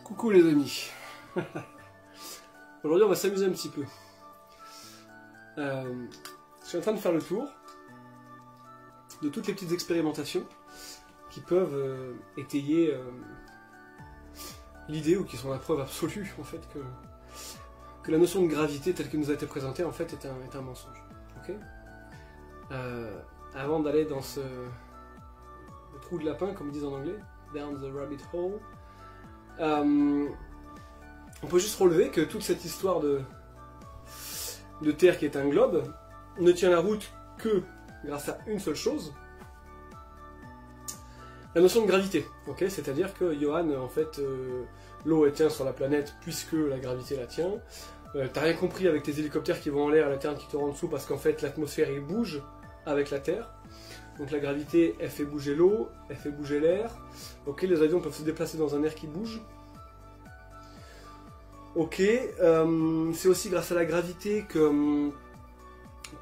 Coucou les amis. Aujourd'hui on va s'amuser un petit peu. Je suis en train de faire le tour de toutes les petites expérimentations qui peuvent étayer l'idée, ou qui sont la preuve absolue en fait que la notion de gravité telle que nous a été présentée en fait est un mensonge. Okay, avant d'aller dans le trou de lapin comme ils disent en anglais, down the rabbit hole, on peut juste relever que toute cette histoire de Terre qui est un globe ne tient la route que grâce à une seule chose, la notion de gravité. Okay, c'est-à-dire que Johan, en fait, l'eau elle tient sur la planète puisque la gravité la tient. T'as rien compris avec tes hélicoptères qui vont en l'air et la Terre qui tourne en dessous parce qu'en fait l'atmosphère il bouge avec la Terre. Donc la gravité elle fait bouger l'eau, elle fait bouger l'air. Ok, les avions peuvent se déplacer dans un air qui bouge. Ok, c'est aussi grâce à la gravité que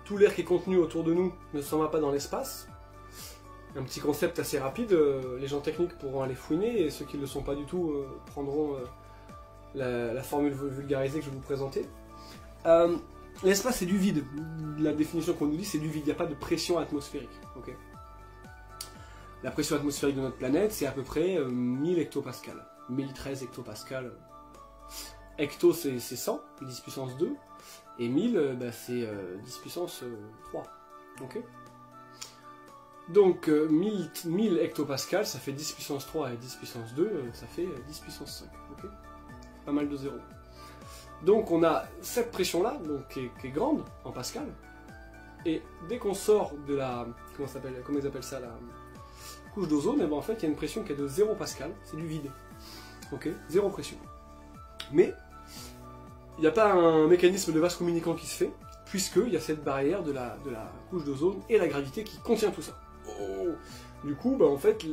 tout l'air qui est contenu autour de nous ne s'en va pas dans l'espace. Un petit concept assez rapide, les gens techniques pourront aller fouiner et ceux qui ne le sont pas du tout prendront la formule vulgarisée que je vais vous présenter. L'espace c'est du vide, la définition qu'on nous dit c'est du vide, il n'y a pas de pression atmosphérique. Okay, la pression atmosphérique de notre planète c'est à peu près 1000 hectopascales, 1013 hectopascales. Hecto c'est 100, 10 puissance 2, et 1000 c'est 10 puissance 3. Okay, donc 1000 hectopascales ça fait 10 puissance 3 et 10 puissance 2 ça fait 10 puissance 5. Okay, pas mal de zéros. Donc on a cette pression là donc, qui est grande en pascal, et dès qu'on sort de la comment ils appellent ça, la couche d'ozone, en fait il y a une pression qui est de 0 pascal, c'est du vide. Ok, zéro pression. Mais il n'y a pas un mécanisme de vase communicant qui se fait, puisqu'il y a cette barrière de la couche d'ozone et la gravité qui contient tout ça. Oh, du coup, en fait,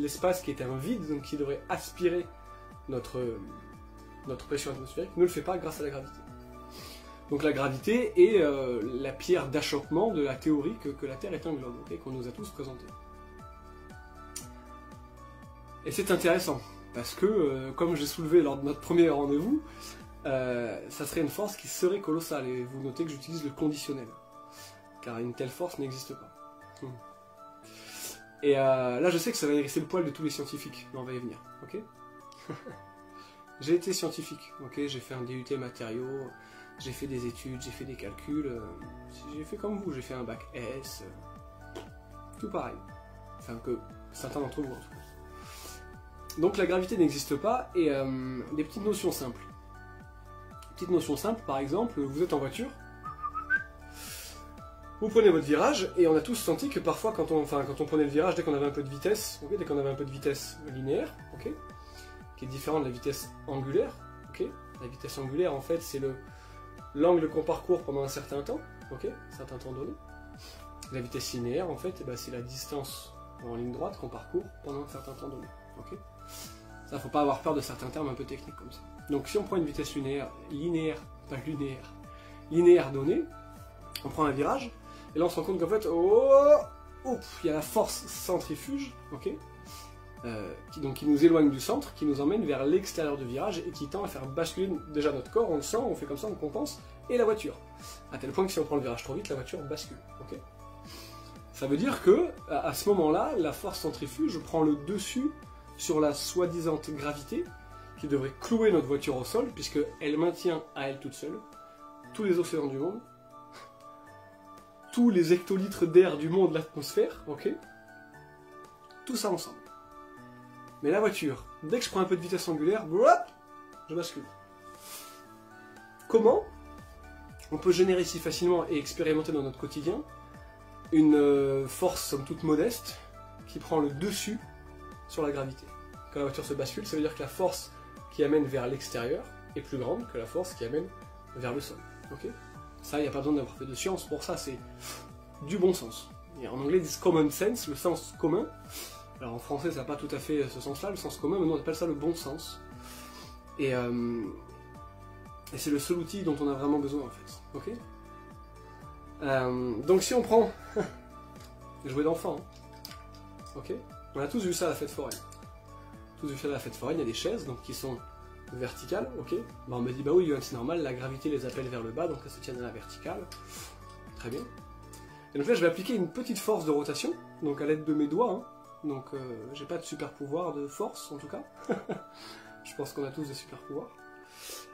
l'espace qui est un vide, donc qui devrait aspirer notre pression atmosphérique, ne le fait pas grâce à la gravité. Donc la gravité est la pierre d'achoppement de la théorie que la Terre est un globe, okay, qu'on nous a tous présenté. Et c'est intéressant, parce que, comme j'ai soulevé lors de notre premier rendez-vous, ça serait une force qui serait colossale, et vous notez que j'utilise le conditionnel, car une telle force n'existe pas. Et là je sais que ça va hérisser le poil de tous les scientifiques, mais on va y venir, ok. J'ai été scientifique, ok, j'ai fait un DUT matériaux, j'ai fait des études, j'ai fait des calculs, j'ai fait comme vous, j'ai fait un bac S, tout pareil, enfin que certains d'entre vous en tout cas. Donc la gravité n'existe pas, et des petites notions simples. Petite notion simple, par exemple, vous êtes en voiture, vous prenez votre virage, et on a tous senti que parfois quand on prenait le virage, dès qu'on avait un peu de vitesse, okay, dès qu'on avait un peu de vitesse linéaire, okay, qui est différent de la vitesse angulaire, okay, la vitesse angulaire en fait c'est l'angle qu'on parcourt pendant un certain temps, okay, un certain temps donné. La vitesse linéaire en fait c'est la distance en ligne droite qu'on parcourt pendant un certain temps donné. Okay, ça faut pas avoir peur de certains termes un peu techniques comme ça. Donc si on prend une vitesse linéaire donnée, on prend un virage, et là on se rend compte qu'en fait, il y a la force centrifuge, okay, qui nous éloigne du centre, qui nous emmène vers l'extérieur du virage, et qui tend à faire basculer déjà notre corps, on le sent, on fait comme ça, on compense, et la voiture. À tel point que si on prend le virage trop vite, la voiture bascule. Okay, ça veut dire que, à ce moment-là, la force centrifuge prend le dessus sur la soi-disant gravité, qui devrait clouer notre voiture au sol, puisqu'elle maintient à elle toute seule tous les océans du monde, tous les hectolitres d'air du monde, l'atmosphère, ok, tout ça ensemble. Mais la voiture, dès que je prends un peu de vitesse angulaire, je bascule. Comment on peut générer si facilement et expérimenter dans notre quotidien une force somme toute modeste qui prend le dessus sur la gravité? Quand la voiture se bascule, ça veut dire que la force qui amène vers l'extérieur est plus grande que la force qui amène vers le sol. Okay, ça, il n'y a pas besoin d'avoir fait de science pour ça, c'est du bon sens. Et en anglais, ils disent common sense, le sens commun. Alors en français, ça n'a pas tout à fait ce sens-là, le sens commun, mais nous on appelle ça le bon sens. Et c'est le seul outil dont on a vraiment besoin en fait. Okay, donc si on prend jouer d'enfant, ok, on a tous vu ça à la fête foraine. Tous vu ça à la fête foraine, il y a des chaises donc, qui sont verticale, ok. Bah, on me dit, bah oui, c'est normal, la gravité les appelle vers le bas, donc elles se tiennent à la verticale. Très bien. Et donc là, je vais appliquer une petite force de rotation, donc à l'aide de mes doigts, hein. Donc j'ai pas de super pouvoir de force, en tout cas. Je pense qu'on a tous des super pouvoirs.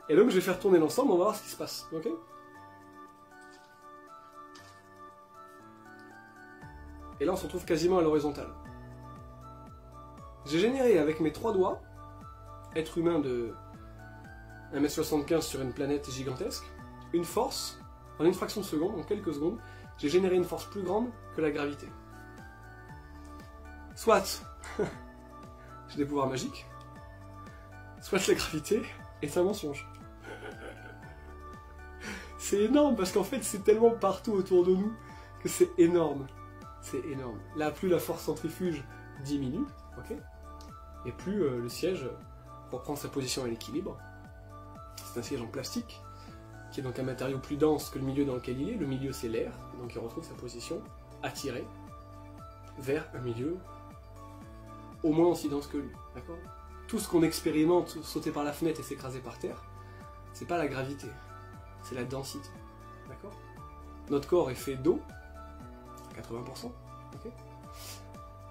Et donc je vais faire tourner l'ensemble, on va voir ce qui se passe, ok. Et là, on se retrouve quasiment à l'horizontale. J'ai généré avec mes 3 doigts, être humain de 1m75 sur une planète gigantesque, une force, en une fraction de seconde, en quelques secondes, j'ai généré une force plus grande que la gravité. Soit j'ai des pouvoirs magiques, soit la gravité est un mensonge. C'est énorme parce qu'en fait c'est tellement partout autour de nous que c'est énorme. C'est énorme. Là, plus la force centrifuge diminue, ok, et plus le siège reprend sa position à l'équilibre. C'est un siège en plastique, qui est donc un matériau plus dense que le milieu dans lequel il est. Le milieu, c'est l'air, donc il retrouve sa position attirée vers un milieu au moins aussi dense que lui, d'accord. Tout ce qu'on expérimente, sauter par la fenêtre et s'écraser par terre, c'est pas la gravité, c'est la densité, d'accord. Notre corps est fait d'eau, 80%, ok.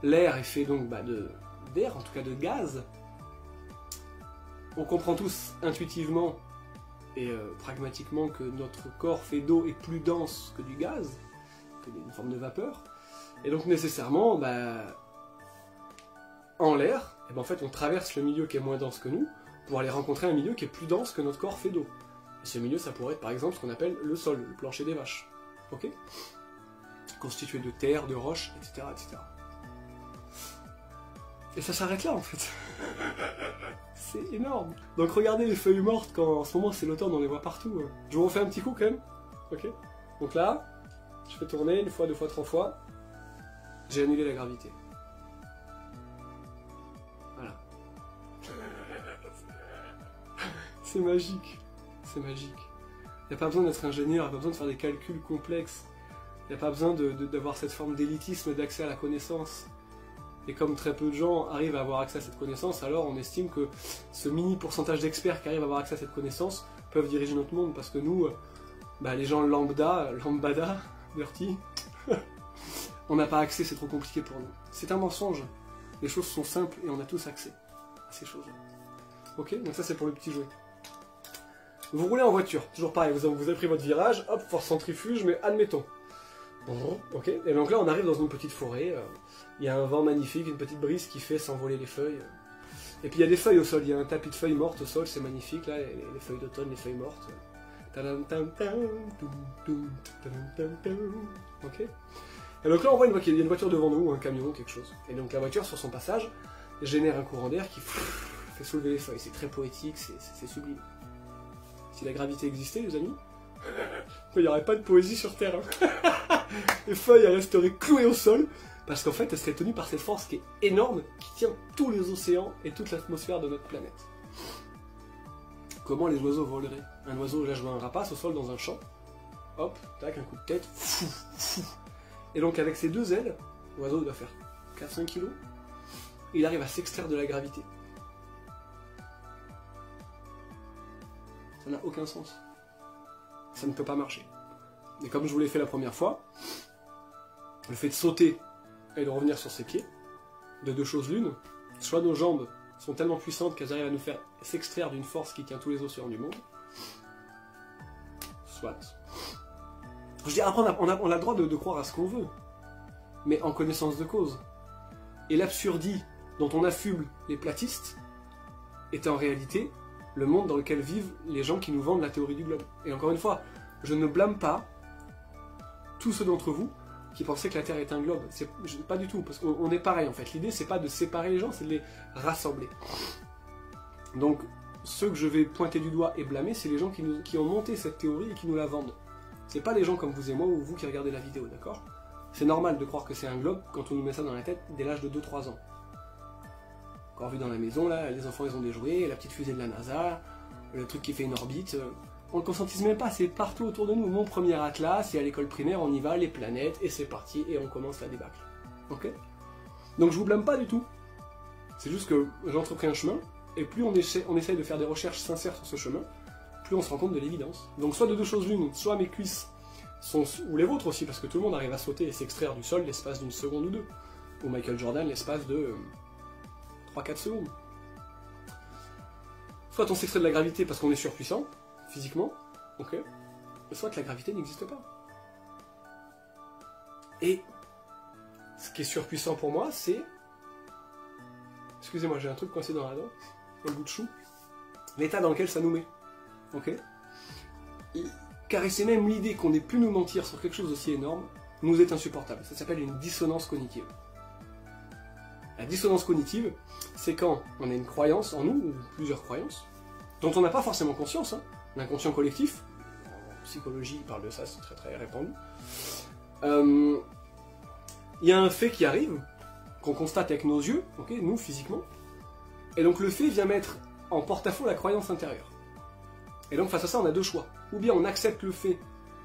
L'air est fait donc d'air, en tout cas de gaz. On comprend tous intuitivement et pragmatiquement que notre corps fait d'eau est plus dense que du gaz, que une forme de vapeur, et donc nécessairement, en l'air, en fait on traverse le milieu qui est moins dense que nous pour aller rencontrer un milieu qui est plus dense que notre corps fait d'eau. Et ce milieu, ça pourrait être par exemple ce qu'on appelle le sol, le plancher des vaches, ok, constitué de terre, de roches, etc., etc. Et ça s'arrête là en fait. C'est énorme. Donc regardez les feuilles mortes quand en ce moment c'est l'automne, on les voit partout. Je vous refais un petit coup quand même. Ok. Donc là, je fais tourner une fois, deux fois, trois fois. J'ai annulé la gravité. Voilà. C'est magique. C'est magique. Il n'y a pas besoin d'être ingénieur, il n'y a pas besoin de faire des calculs complexes. Il n'y a pas besoin d'avoir cette forme d'élitisme d'accès à la connaissance. Et comme très peu de gens arrivent à avoir accès à cette connaissance, alors on estime que ce mini pourcentage d'experts qui arrivent à avoir accès à cette connaissance peuvent diriger notre monde, parce que nous, les gens lambda, dirty, on n'a pas accès, c'est trop compliqué pour nous. C'est un mensonge. Les choses sont simples et on a tous accès à ces choses-là. Ok, donc ça c'est pour le petit jouet. Vous roulez en voiture, toujours pareil, vous avez pris votre virage, hop, force centrifuge, mais admettons. Ok, et donc là on arrive dans une petite forêt, il y a un vent magnifique, une petite brise qui fait s'envoler les feuilles. Et puis il y a des feuilles au sol, il y a un tapis de feuilles mortes au sol, c'est magnifique, là, les feuilles d'automne, les feuilles mortes. Ok. Et donc là on voit qu'il y a une voiture devant nous, un camion, quelque chose. Et donc la voiture sur son passage génère un courant d'air qui fait soulever les feuilles, c'est très poétique, c'est sublime. Si la gravité existait, les amis, il n'y aurait pas de poésie sur Terre. Hein. Les feuilles elles resteraient clouées au sol, parce qu'en fait elles seraient tenues par cette force qui est énorme, qui tient tous les océans et toute l'atmosphère de notre planète. Comment les oiseaux voleraient? Un oiseau, là je vois un rapace au sol dans un champ, hop, tac, un coup de tête, fou, fou. Et donc avec ses deux ailes, l'oiseau doit faire 4-5 kg, il arrive à s'extraire de la gravité. Ça n'a aucun sens. Ça ne peut pas marcher. Et comme je vous l'ai fait la première fois, le fait de sauter et de revenir sur ses pieds, de deux choses l'une, soit nos jambes sont tellement puissantes qu'elles arrivent à nous faire s'extraire d'une force qui tient tous les océans du monde, soit... Je dis, après on a le droit de croire à ce qu'on veut, mais en connaissance de cause. Et l'absurdie dont on affuble les platistes est en réalité le monde dans lequel vivent les gens qui nous vendent la théorie du globe. Et encore une fois, je ne blâme pas tous ceux d'entre vous qui pensaient que la Terre est un globe. Pas du tout, parce qu'on est pareil en fait. L'idée c'est pas de séparer les gens, c'est de les rassembler. Donc ceux que je vais pointer du doigt et blâmer, c'est les gens qui ont monté cette théorie et qui nous la vendent. C'est pas les gens comme vous et moi ou vous qui regardez la vidéo, d'accord? C'est normal de croire que c'est un globe quand on nous met ça dans la tête dès l'âge de 2-3 ans. Encore vu dans la maison, là, les enfants ils ont des jouets, la petite fusée de la NASA, le truc qui fait une orbite, on ne conscientise même pas, c'est partout autour de nous. Mon premier atlas, et à l'école primaire, on y va, les planètes, et c'est parti, et on commence la débâcle. Ok? Donc je vous blâme pas du tout. C'est juste que j'ai entrepris un chemin, et plus on essaye de faire des recherches sincères sur ce chemin, plus on se rend compte de l'évidence. Donc soit de deux choses l'une, soit mes cuisses sont, ou les vôtres aussi, parce que tout le monde arrive à sauter et s'extraire du sol l'espace d'une seconde ou deux, ou Michael Jordan l'espace de 3-4 secondes. Soit on s'extrait de la gravité parce qu'on est surpuissant, physiquement, ok, soit que la gravité n'existe pas. Et ce qui est surpuissant pour moi, c'est... Excusez-moi, j'ai un truc coincé dans la dent, un bout de chou. L'état dans lequel ça nous met. Ok. Caresser même l'idée qu'on ait pu nous mentir sur quelque chose d'aussi énorme, nous est insupportable. Ça s'appelle une dissonance cognitive. La dissonance cognitive, c'est quand on a une croyance en nous, ou plusieurs croyances, dont on n'a pas forcément conscience, hein. L'inconscient collectif, en psychologie, il parle de ça, c'est très très répandu. Il y a un fait qui arrive, qu'on constate avec nos yeux, ok, nous physiquement, et donc le fait vient mettre en porte-à-faux la croyance intérieure. Et donc face à ça, on a deux choix. Ou bien on accepte le fait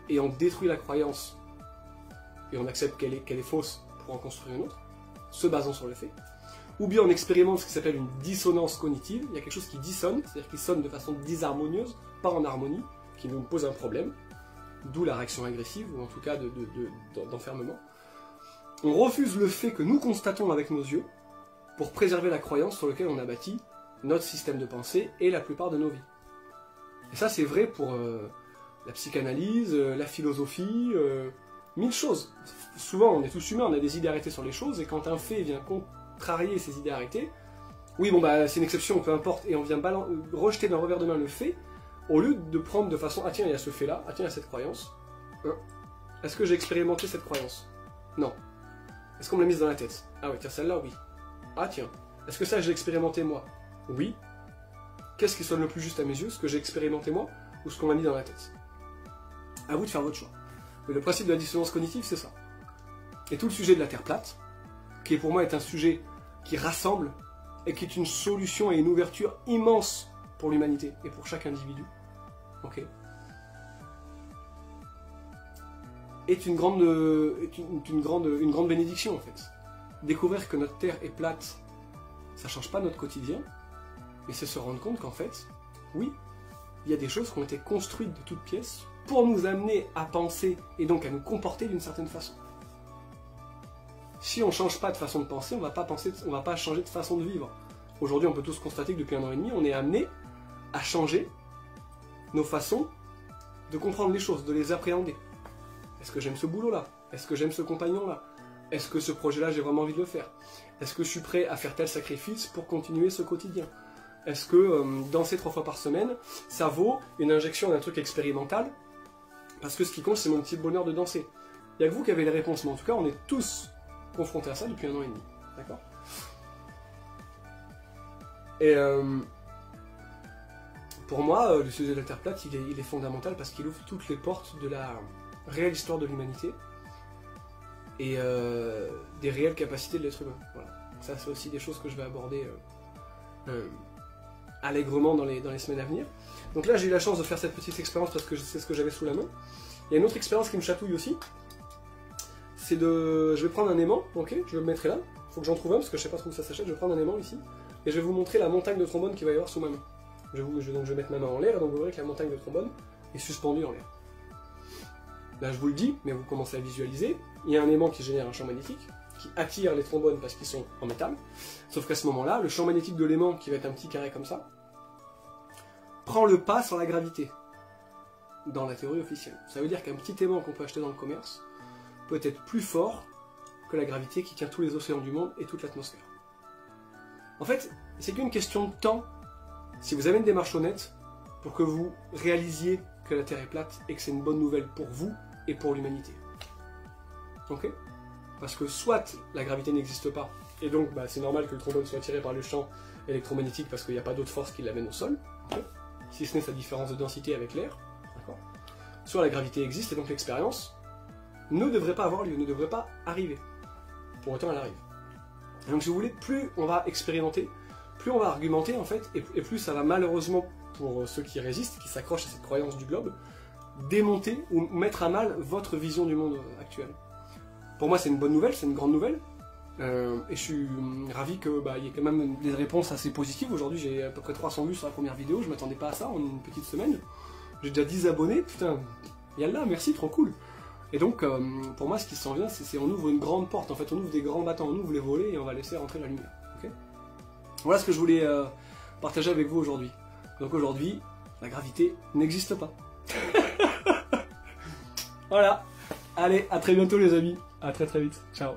et on détruit la croyance, et on accepte qu'elle est fausse pour en construire une autre, se basant sur le fait. Ou bien on expérimente ce qui s'appelle une dissonance cognitive, il y a quelque chose qui dissonne, c'est-à-dire qui sonne de façon disharmonieuse, pas en harmonie, qui nous pose un problème, d'où la réaction agressive, ou en tout cas d'enfermement. On refuse le fait que nous constatons avec nos yeux, pour préserver la croyance sur laquelle on a bâti notre système de pensée et la plupart de nos vies. Et ça c'est vrai pour la psychanalyse, la philosophie, mille choses. Souvent on est tous humains, on a des idées arrêtées sur les choses, et quand un fait vient contrarier ces idées arrêtées, oui bon bah c'est une exception, peu importe, et on vient rejeter d'un revers de main le fait, au lieu de prendre de façon, ah tiens il y a ce fait là, ah tiens il y a cette croyance, est-ce que j'ai expérimenté cette croyance? Non. Est-ce qu'on me l'a mise dans la tête? Ah oui, tiens celle-là oui. Ah tiens, est-ce que ça j'ai expérimenté moi? Oui. Qu'est-ce qui sonne le plus juste à mes yeux, ce que j'ai expérimenté moi, ou ce qu'on m'a mis dans la tête? À vous de faire votre choix. Mais le principe de la dissonance cognitive, c'est ça. Et tout le sujet de la Terre plate, qui pour moi est un sujet qui rassemble, et qui est une solution et une ouverture immense pour l'humanité, et pour chaque individu, ok, est une grande bénédiction en fait. Découvrir que notre Terre est plate, ça change pas notre quotidien, mais c'est se rendre compte qu'en fait, oui, il y a des choses qui ont été construites de toutes pièces pour nous amener à penser et donc à nous comporter d'une certaine façon. Si on ne change pas de façon de penser, on ne va pas changer de façon de vivre. Aujourd'hui, on peut tous constater que depuis 1 an et demi, on est amené à changer nos façons de comprendre les choses, de les appréhender. Est-ce que j'aime ce boulot-là? Est-ce que j'aime ce compagnon-là? Est-ce que ce projet-là, j'ai vraiment envie de le faire? Est-ce que je suis prêt à faire tel sacrifice pour continuer ce quotidien? Est-ce que danser 3 fois par semaine, ça vaut une injection d'un truc expérimental? Parce que ce qui compte, c'est mon petit bonheur de danser. Il n'y a que vous qui avez les réponses, mais en tout cas, on est tous confrontés à ça depuis 1 an et demi. D'accord? Et pour moi, le sujet de la Terre plate, il est fondamental parce qu'il ouvre toutes les portes de la réelle histoire de l'humanité et des réelles capacités de l'être humain. Voilà. Ça, c'est aussi des choses que je vais aborder allègrement dans les semaines à venir. Donc là, j'ai eu la chance de faire cette petite expérience parce que c'est ce que j'avais sous la main. Il y a une autre expérience qui me chatouille aussi. C'est de... Je vais prendre un aimant, ok, je le mettrai là. Il faut que j'en trouve un parce que je sais pas trop où ça s'achète. Je vais prendre un aimant ici et je vais vous montrer la montagne de trombone qu'il va y avoir sous ma main. Donc je vais mettre ma main en l'air et donc vous verrez que la montagne de trombone est suspendue en l'air. Là je vous le dis, mais vous commencez à visualiser, il y a un aimant qui génère un champ magnétique, qui attire les trombones parce qu'ils sont en métal, sauf qu'à ce moment-là, le champ magnétique de l'aimant, qui va être un petit carré comme ça, prend le pas sur la gravité, dans la théorie officielle. Ça veut dire qu'un petit aimant qu'on peut acheter dans le commerce peut être plus fort que la gravité qui tient tous les océans du monde et toute l'atmosphère. En fait, c'est qu'une question de temps, si vous avez une démarche honnête, pour que vous réalisiez que la Terre est plate et que c'est une bonne nouvelle pour vous et pour l'humanité. Ok? Parce que soit la gravité n'existe pas, et donc bah, c'est normal que le trombone soit attiré par le champ électromagnétique parce qu'il n'y a pas d'autre force qui l'amène au sol, okay, si ce n'est sa différence de densité avec l'air. Soit la gravité existe et donc l'expérience ne devrait pas avoir lieu, ne devrait pas arriver. Pour autant elle arrive. Et donc si vous voulez, plus on va expérimenter, plus on va argumenter en fait, et plus ça va malheureusement, pour ceux qui résistent, qui s'accrochent à cette croyance du globe, démonter ou mettre à mal votre vision du monde actuel. Pour moi c'est une bonne nouvelle, c'est une grande nouvelle, Et je suis ravi qu'il y ait quand même des réponses assez positives. Aujourd'hui, j'ai à peu près 300 vues sur la première vidéo. Je m'attendais pas à ça en une petite semaine. J'ai déjà 10 abonnés. Putain, yallah, merci, trop cool. Et donc, pour moi, ce qui s'en vient, c'est on ouvre une grande porte. En fait, on ouvre des grands battants, on ouvre les volets et on va laisser rentrer la lumière. Okay, voilà ce que je voulais partager avec vous aujourd'hui. Donc aujourd'hui, la gravité n'existe pas. Voilà. Allez, à très bientôt les amis. À très vite. Ciao.